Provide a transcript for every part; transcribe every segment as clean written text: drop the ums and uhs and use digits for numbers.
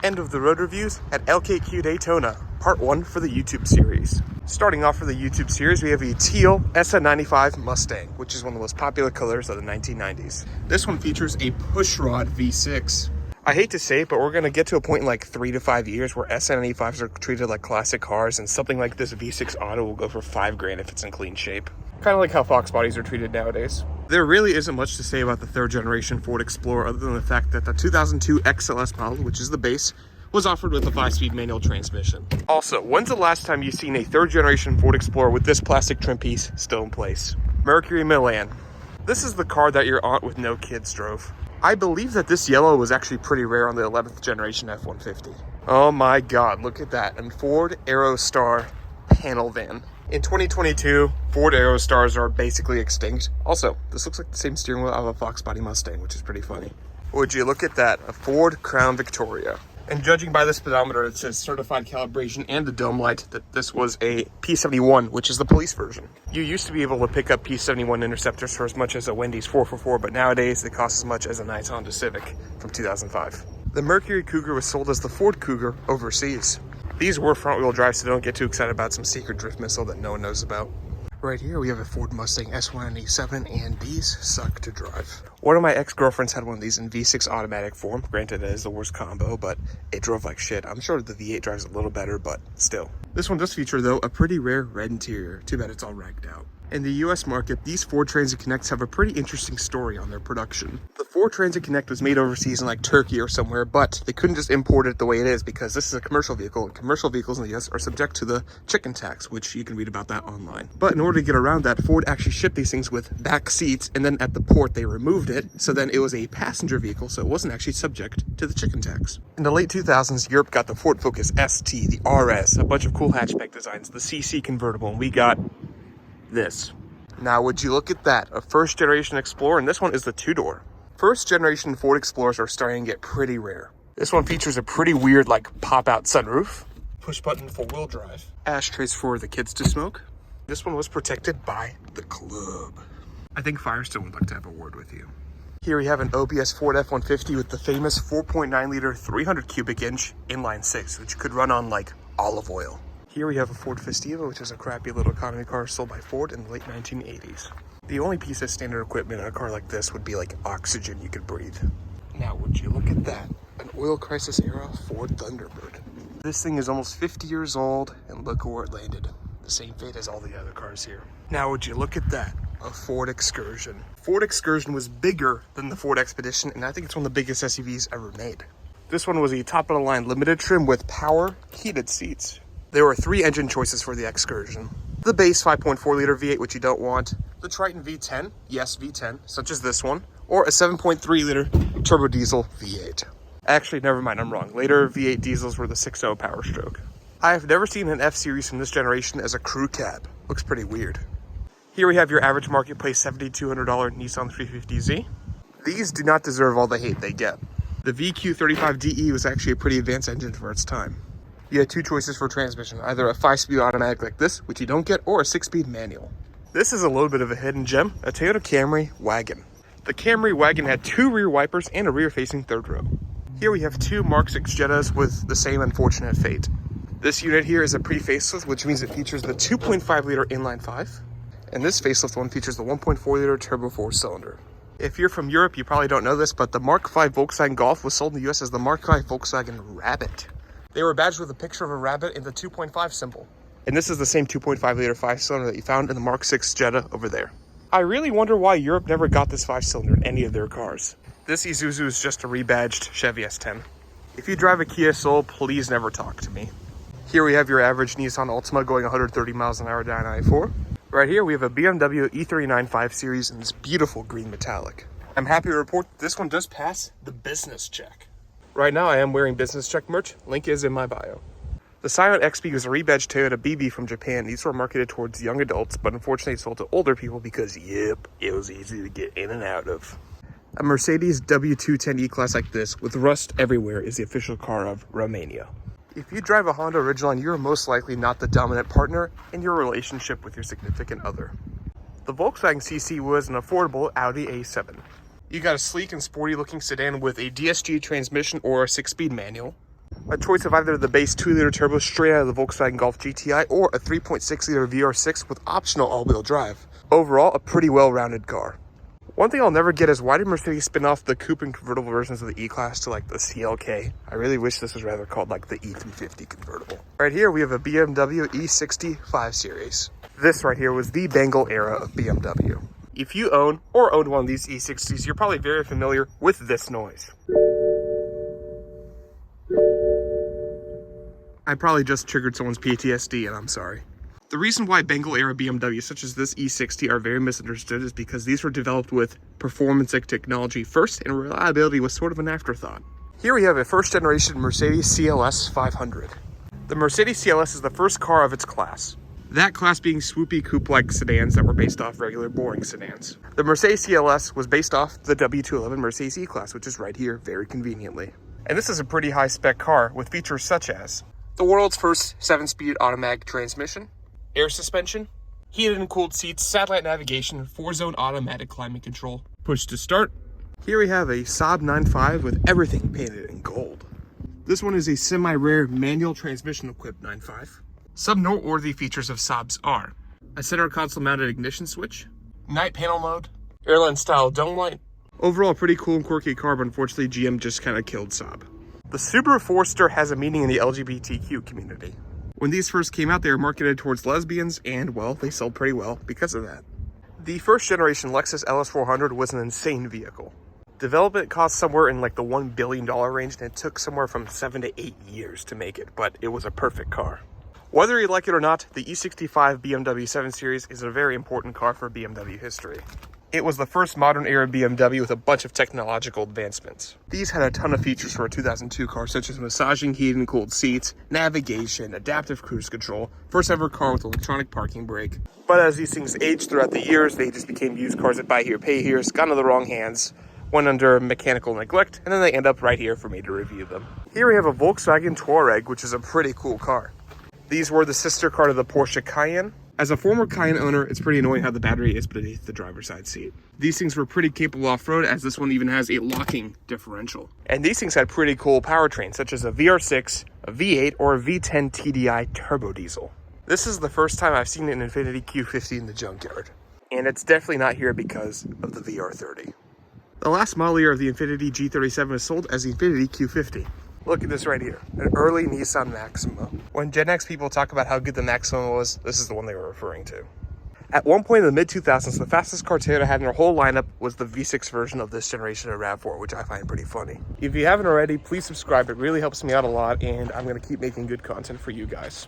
End of the road reviews at LKQ Daytona, part 1 for the YouTube series. Starting off for the YouTube series, we have a Teal SN95 Mustang, which is one of the most popular colors of the 1990s. This one features a pushrod V6. I hate to say it, but we're going to get to a point in like 3 to 5 years where SN95s are treated like classic cars, and something like this V6 Auto will go for $5,000 if it's in clean shape. Kind of like how Fox bodies are treated nowadays. There really isn't much to say about the 3rd generation Ford Explorer other than the fact that the 2002 XLS model, which is the base, was offered with a 5-speed manual transmission. Also, when's the last time you've seen a 3rd generation Ford Explorer with this plastic trim piece still in place? Mercury Milan. This is the car that your aunt with no kids drove. I believe that this yellow was actually pretty rare on the 11th generation F-150. Oh my god, look at that. And Ford Aerostar panel van. In 2022, Ford Aerostars are basically extinct. Also, this looks like the same steering wheel of a Fox body Mustang, which is pretty funny. Would you look at that, a Ford Crown Victoria. And judging by the speedometer, it says certified calibration and the dome light that this was a P71, which is the police version. You used to be able to pick up P71 Interceptors for as much as a Wendy's 444, but nowadays they cost as much as a nice Honda Civic from 2005. The Mercury Cougar was sold as the Ford Cougar overseas. These were front-wheel drive, so don't get too excited about some secret drift missile that no one knows about. Right here, we have a Ford Mustang S197, and these suck to drive. One of my ex-girlfriends had one of these in V6 automatic form. Granted, it is the worst combo, but it drove like shit. I'm sure the V8 drives a little better, but still. This one does feature, though, a pretty rare red interior. Too bad it's all ragged out. In the US market, these Ford Transit Connects have a pretty interesting story on their production. The Ford Transit Connect was made overseas in like Turkey or somewhere, but they couldn't just import it the way it is because this is a commercial vehicle, and commercial vehicles in the US are subject to the chicken tax, which you can read about that online. But in order to get around that, Ford actually shipped these things with back seats, and then at the port they removed it, so then it was a passenger vehicle, so it wasn't actually subject to the chicken tax. In the late 2000s, Europe got the Ford Focus ST, the RS, a bunch of cool hatchback designs, the CC convertible, and we got this. Now, would you look at that, a 1st generation Explorer, and this one is the 2-door. 1st generation Ford Explorers are starting to get pretty rare. This one features a pretty weird, like, pop-out sunroof, push-button 4-wheel drive, ashtrays for the kids to smoke. This one was protected by the club. I think Firestone would like to have a word with you. Here we have an OBS Ford F-150 with the famous 4.9-liter, 300 cubic inch inline 6, which could run on, like, olive oil. Here we have a Ford Festiva, which is a crappy little economy car sold by Ford in the late 1980s. The only piece of standard equipment in a car like this would be like oxygen you could breathe. Now, would you look at that? An oil crisis era Ford Thunderbird. This thing is almost 50 years old, and look where it landed. The same fate as all the other cars here. Now, would you look at that? A Ford Excursion. Ford Excursion was bigger than the Ford Expedition, and I think it's one of the biggest SUVs ever made. This one was a top-of-the-line limited trim with power heated seats. There were 3 engine choices for the Excursion. The base 5.4-liter V8, which you don't want. The Triton V10, yes, V10, such as this one. Or a 7.3-liter turbo diesel V8. Actually, never mind, I'm wrong. Later V8 diesels were the 6.0 Power Stroke. I have never seen an F-Series from this generation as a crew cab. Looks pretty weird. Here we have your average marketplace $7,200 Nissan 350Z. These do not deserve all the hate they get. The VQ35DE was actually a pretty advanced engine for its time. You had 2 choices for transmission, either a 5-speed automatic like this, which you don't get, or a 6-speed manual. This is a little bit of a hidden gem, a Toyota Camry wagon. The Camry wagon had 2 rear wipers and a rear-facing 3rd row. Here we have 2 Mark 6 Jettas with the same unfortunate fate. This unit here is a pre-facelift, which means it features the 2.5-liter inline 5, and this facelift one features the 1.4-liter turbo 4-cylinder. If you're from Europe, you probably don't know this, but the Mark V Volkswagen Golf was sold in the US as the Mark V Volkswagen Rabbit. They were badged with a picture of a rabbit in the 2.5 symbol. And this is the same 2.5-liter 5-cylinder that you found in the Mark 6 Jetta over there. I really wonder why Europe never got this 5-cylinder in any of their cars. This Isuzu is just a rebadged Chevy S10. If you drive a Kia Soul, please never talk to me. Here we have your average Nissan Altima going 130 miles an hour down I-4. Right here we have a BMW E35 Series in this beautiful green metallic. I'm happy to report this one does pass the business check. Right now I am wearing business check merch, link is in my bio. The Scion XP was a rebadged Toyota BB from Japan. These were marketed towards young adults, but unfortunately sold to older people because, yep, it was easy to get in and out of. A Mercedes W210 E-Class like this, with rust everywhere, is the official car of Romania. If you drive a Honda Ridgeline, you're most likely not the dominant partner in your relationship with your significant other. The Volkswagen CC was an affordable Audi A7. You got a sleek and sporty looking sedan with a DSG transmission or a 6-speed manual. A choice of either the base 2-liter turbo straight out of the Volkswagen Golf GTI or a 3.6-liter VR6 with optional all-wheel drive. Overall, a pretty well-rounded car. One thing I'll never get is why did Mercedes spin off the coupe and convertible versions of the E-Class to like the CLK? I really wish this was rather called like the E350 convertible. Right here we have a BMW E65 Series. This right here was the Bengal era of BMW. If you own or owned one of these E60s, you're probably very familiar with this noise. I probably just triggered someone's PTSD and I'm sorry. The reason why Bengal era BMWs such as this E60 are very misunderstood is because these were developed with performance and technology first and reliability was sort of an afterthought. Here we have a first generation Mercedes CLS 500. The Mercedes CLS is the first car of its class. That class being swoopy coupe-like sedans that were based off regular boring sedans. The Mercedes CLS was based off the W211 Mercedes E-Class, which is right here very conveniently. And this is a pretty high spec car with features such as the world's first 7-speed automatic transmission, air suspension, heated and cooled seats, satellite navigation, 4-zone automatic climate control, push to start. Here we have a Saab 9.5 with everything painted in gold. This one is a semi-rare manual transmission equipped 9.5. Some noteworthy features of Saabs are a center console mounted ignition switch, night panel mode, airline style dome light. Overall a pretty cool and quirky car, but unfortunately GM just kind of killed Saab. The Subaru Forester has a meaning in the LGBTQ community. When these first came out, they were marketed towards lesbians, and well, they sold pretty well because of that. The first generation Lexus LS400 was an insane vehicle. Development cost somewhere in like the $1 billion range, and it took somewhere from 7 to 8 years to make it, but it was a perfect car. Whether you like it or not, the E65 Bmw 7 Series is a very important car for BMW history. It was the first modern era BMW with a bunch of technological advancements. These had a ton of features for a 2002 car, such as massaging heated and cooled seats, navigation, adaptive cruise control, first ever car with electronic parking brake. But as these things aged throughout the years, they just became used cars that buy here, pay here, got into the wrong hands, went under mechanical neglect, and then they end up right here for me to review them. Here we have a Volkswagen Touareg, which is a pretty cool car. These were the sister car to the Porsche Cayenne. As a former Cayenne owner, it's pretty annoying how the battery is beneath the driver's side seat. These things were pretty capable off-road, as this one even has a locking differential. And these things had pretty cool powertrains, such as a VR6, a V8, or a V10 TDI turbo diesel. This is the first time I've seen an Infiniti Q50 in the junkyard. And it's definitely not here because of the VR30. The last model year of the Infiniti G37 is sold as the Infiniti Q50. Look at this right here, an early Nissan Maxima. When Gen X people talk about how good the Maxima was, this is the one they were referring to. At one point in the mid-2000s, the fastest car Toyota had in their whole lineup was the V6 version of this generation of RAV4, which I find pretty funny. If you haven't already, please subscribe. It really helps me out a lot, and I'm going to keep making good content for you guys.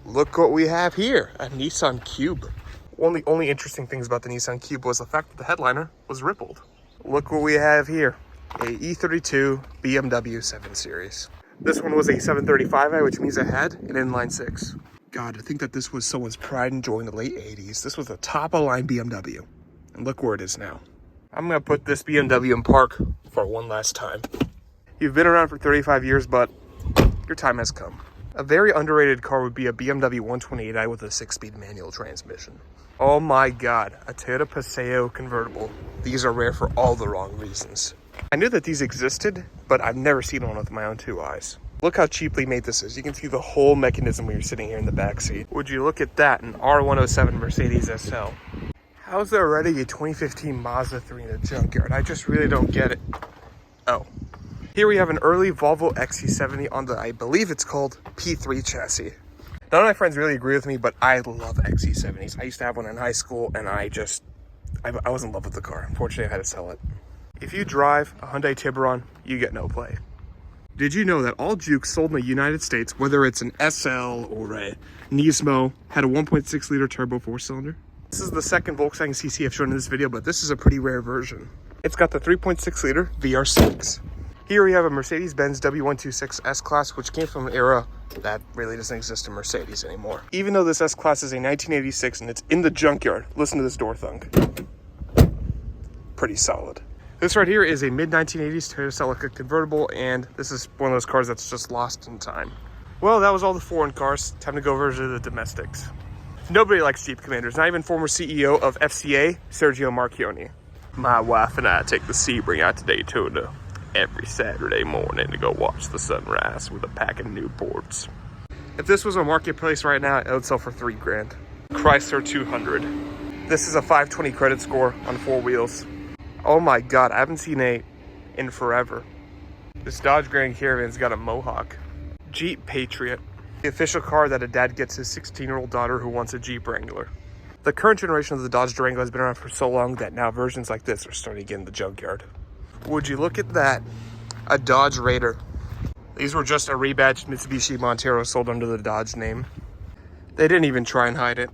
Look what we have here, a Nissan Cube. One of the only interesting things about the Nissan Cube was the fact that the headliner was rippled. Look what we have here. A E32 Bmw 7 Series. This one was a 735i, which means it had an inline 6. God, to think that this was someone's pride and joy in the late 80s. This was the top-of-line BMW. And look where it is now. I'm going to put this BMW in park for one last time. You've been around for 35 years, but your time has come. A very underrated car would be a BMW 128i with a 6-speed manual transmission. Oh my God, a Toyota Paseo convertible. These are rare for all the wrong reasons. I knew that these existed, but I've never seen one with my own two eyes. Look how cheaply made this is. You can see the whole mechanism when you're sitting here in the back seat. Would you look at that, an R107 Mercedes SL. How's there already a 2015 Mazda 3 in a junkyard? I just really don't get it. Oh. Here we have an early Volvo XC70 on the, I believe it's called P3 chassis. None of my friends really agree with me, but I love XC70s. I used to have one in high school, and I was in love with the car. Unfortunately, I had to sell it. If you drive a Hyundai Tiburon, you get no play. Did you know that all Jukes sold in the United States, whether it's an SL or a Nismo, had a 1.6-liter turbo 4-cylinder? This is the second Volkswagen CC I've shown in this video, but this is a pretty rare version. It's got the 3.6-liter VR6. Here we have a Mercedes-Benz W126 S-Class, which came from an era that really doesn't exist in Mercedes anymore. Even though this S-Class is a 1986 and it's in the junkyard, listen to this door thunk. Pretty solid. This right here is a mid-1980s Toyota Celica convertible, and this is one of those cars that's just lost in time. Well, that was all the foreign cars. Time to go over to the domestics. Nobody likes Jeep Commanders, not even former CEO of FCA, Sergio Marchionne. My wife and I take the Sebring out to Daytona. every Saturday morning to go watch the sunrise with a pack of Newports. If this was a marketplace right now, it would sell for $3 grand. Chrysler 200. This is a 520 credit score on 4 wheels. Oh my God, I haven't seen a in forever. This Dodge Grand Caravan's got a Mohawk. Jeep Patriot. The official car that a dad gets his 16-year-old daughter who wants a Jeep Wrangler. The current generation of the Dodge Durango has been around for so long that now versions like this are starting to get in the junkyard. Would you look at that? A Dodge Raider. These were just a rebadged Mitsubishi Montero sold under the Dodge name. They didn't even try and hide it.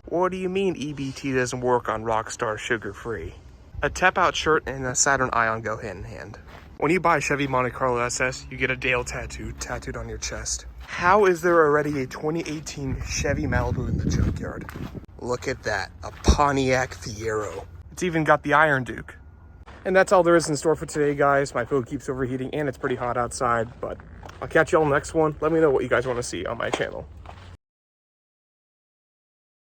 What do you mean EBT doesn't work on Rockstar Sugar Free? A tap-out shirt and a Saturn Ion go hand in hand. When you buy a Chevy Monte Carlo SS, you get a Dale tattoo tattooed on your chest. How is there already a 2018 Chevy Malibu in the junkyard? Look at that, a Pontiac Fiero. It's even got the Iron Duke. And that's all there is in store for today, guys. My food keeps overheating and it's pretty hot outside, but I'll catch you all next one. Let me know what you guys want to see on my channel.